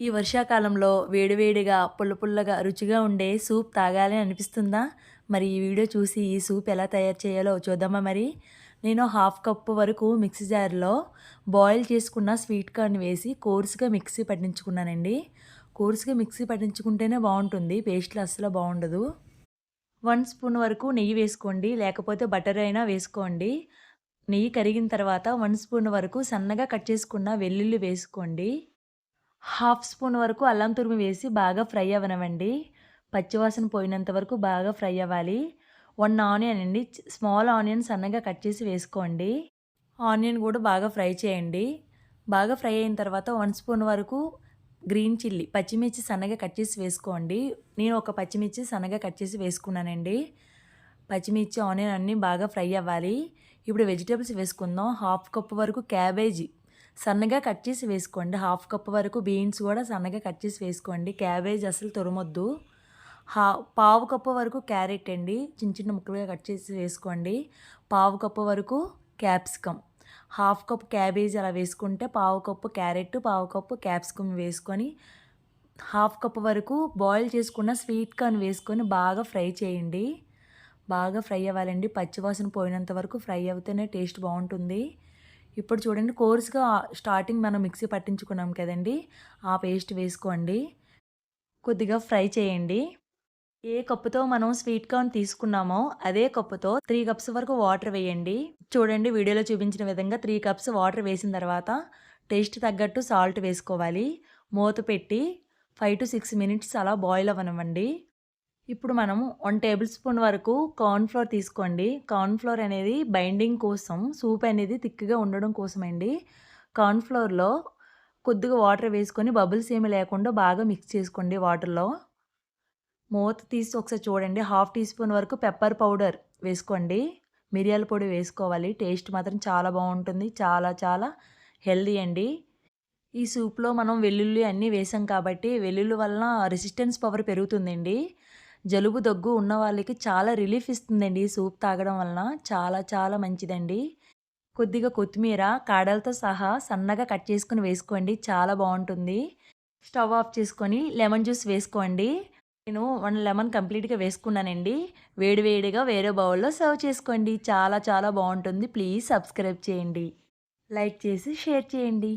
ఈ వర్షాకాలంలో వేడివేడిగా పుల్లపుల్లగా రుచిగా ఉండే సూప్ తాగాలి అనిపిస్తుందా? మరి ఈ వీడియో చూసి ఈ సూప్ ఎలా తయారు చేయాలో చూద్దామా మరి? నేను హాఫ్ కప్పు వరకు మిక్సీ జార్‌లో బాయిల్ చేసుకున్న స్వీట్ కార్న్ వేసి కోర్స్‌గా మిక్సీ పట్టించుకున్నానండి. కోర్స్‌గా మిక్సీ పట్టించుకుంటేనే బావుంటుంది. పేస్ట్‌లో అస్సలు బావుండదు. 1 స్పూన్ వరకు నెయ్యి వేసుకోండి. లేకపోతే బటర్ అయినా వేసుకోండి. నెయ్యి కరిగిన తర్వాత 1 స్పూన్ వరకు సన్నగా కట్ చేసుకున్న వెల్లుల్లి వేసుకోండి. హాఫ్ స్పూన్ వరకు అల్లం తురుము వేసి బాగా ఫ్రై అవ్వనివ్వండి. పచ్చివాసన పోయినంత వరకు బాగా ఫ్రై అవ్వాలి. 1 ఆనియన్ అండి. స్మాల్ ఆనియన్ సన్నగా కట్ చేసి వేసుకోండి. ఆనియన్ కూడా బాగా ఫ్రై చేయండి. బాగా ఫ్రై అయిన తర్వాత 1 స్పూన్ వరకు గ్రీన్ చిల్లీ పచ్చిమిర్చి సన్నగా కట్ చేసి వేసుకోండి. నేను ఒక పచ్చిమిర్చి సన్నగా కట్ చేసి వేసుకున్నానండి. పచ్చిమిర్చి, ఆనియన్ అన్నీ బాగా ఫ్రై అవ్వాలి. ఇప్పుడు వెజిటబుల్స్ వేసుకుందాం. హాఫ్ కప్ వరకు క్యాబేజీ సన్నగా కట్ చేసి వేసుకోండి. హాఫ్ కప్ వరకు బీన్స్ కూడా సన్నగా కట్ చేసి వేసుకోండి. క్యాబేజ్ అసలు తురమొద్దు. పావు కప్పు వరకు క్యారెట్ అండి. చిన్న చిన్న ముక్కలుగా కట్ చేసి వేసుకోండి. పావు కప్పు వరకు క్యాప్సికమ్. హాఫ్ కప్ క్యాబేజ్ అలా వేసుకుంటే పావు కప్పు క్యారెట్, పావు కప్పు క్యాప్సికమ్ వేసుకొని హాఫ్ కప్ వరకు బాయిల్ చేసుకున్న స్వీట్ కార్న్ వేసుకొని బాగా ఫ్రై చేయండి. బాగా ఫ్రై అవ్వాలండి. పచ్చివాసన పోయినంత వరకు ఫ్రై అవుతేనే టేస్ట్ బావుంటుంది. ఇప్పుడు చూడండి కోర్స్‌గా స్టార్టింగ్ మనం మిక్సీ పట్టించుకున్నాం కదండీ! ఆ పేస్ట్ వేసుకోండి. కొద్దిగా ఫ్రై చేయండి. ఏ కప్పుతో మనం స్వీట్ కార్న్ తీసుకున్నామో అదే కప్పుతో 3 కప్స్ వరకు వాటర్ వేయండి. చూడండి వీడియోలో చూపించిన విధంగా 3 కప్స్ వాటర్ వేసిన తర్వాత టేస్ట్ తగ్గట్టు సాల్ట్ వేసుకోవాలి. మూత పెట్టి 5-6 మినిట్స్ అలా బాయిల్ అవ్వనివ్వండి. ఇప్పుడు మనము 1 టేబుల్ స్పూన్ వరకు కార్న్ ఫ్లోర్ తీసుకోండి. కార్న్ ఫ్లోర్ అనేది బైండింగ్ కోసం, సూప్ అనేది థిక్‌గా ఉండడం కోసమండి. కార్న్ ఫ్లోర్‌లో కొద్దిగా వాటర్ వేసుకొని బబుల్స్ ఏమి లేకుండా బాగా మిక్స్ చేసుకోండి వాటర్‌లో. మూత తీసి ఒకసారి చూడండి. హాఫ్ టీ స్పూన్ వరకు పెప్పర్ పౌడర్ వేసుకోండి. మిరియాల పొడి వేసుకోవాలి. టేస్ట్ మాత్రం చాలా బావుంటుంది. చాలా చాలా హెల్తీ అండి. ఈ సూప్‌లో మనం వెల్లుల్లి అన్నీ వేసాం కాబట్టి వెల్లుల్లి వలన రెసిస్టెన్స్ పవర్ పెరుగుతుందండి. జలుబు, దగ్గు ఉన్న వాళ్ళకి చాలా రిలీఫ్ ఇస్తుందండి ఈ సూప్ తాగడం వలన. చాలా చాలా మంచిదండి. కొద్దిగా కొత్తిమీర కాడలతో సహా సన్నగా కట్ చేసుకొని వేసుకోండి. చాలా బావుంటుంది. స్టవ్ ఆఫ్ చేసుకొని లెమన్ జ్యూస్ వేసుకోండి. నేను 1 లెమన్ కంప్లీట్‌గా వేసుకున్నానండి. వేడి వేడిగా వేరే బౌల్‌లో సర్వ్ చేసుకోండి. చాలా చాలా బావుంటుంది. ప్లీజ్ సబ్స్క్రైబ్ చేయండి. లైక్ చేసి షేర్ చేయండి.